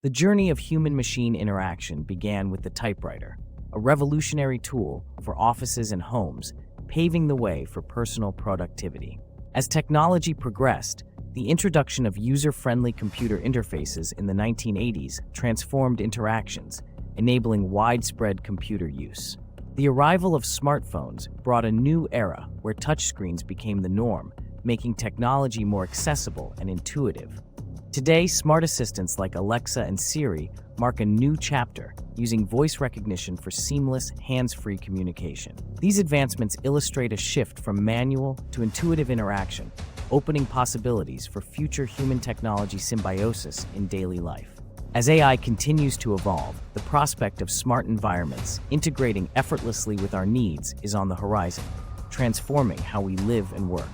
The journey of human-machine interaction began with the typewriter, a revolutionary tool for offices and homes, paving the way for personal productivity. As technology progressed, the introduction of user-friendly computer interfaces in the 1980s transformed interactions, enabling widespread computer use. The arrival of smartphones brought a new era where touchscreens became the norm, making technology more accessible and intuitive. Today, smart assistants like Alexa and Siri mark a new chapter, using voice recognition for seamless, hands-free communication. These advancements illustrate a shift from manual to intuitive interaction, opening possibilities for future human-technology symbiosis in daily life. As AI continues to evolve, the prospect of smart environments integrating effortlessly with our needs is on the horizon, transforming how we live and work.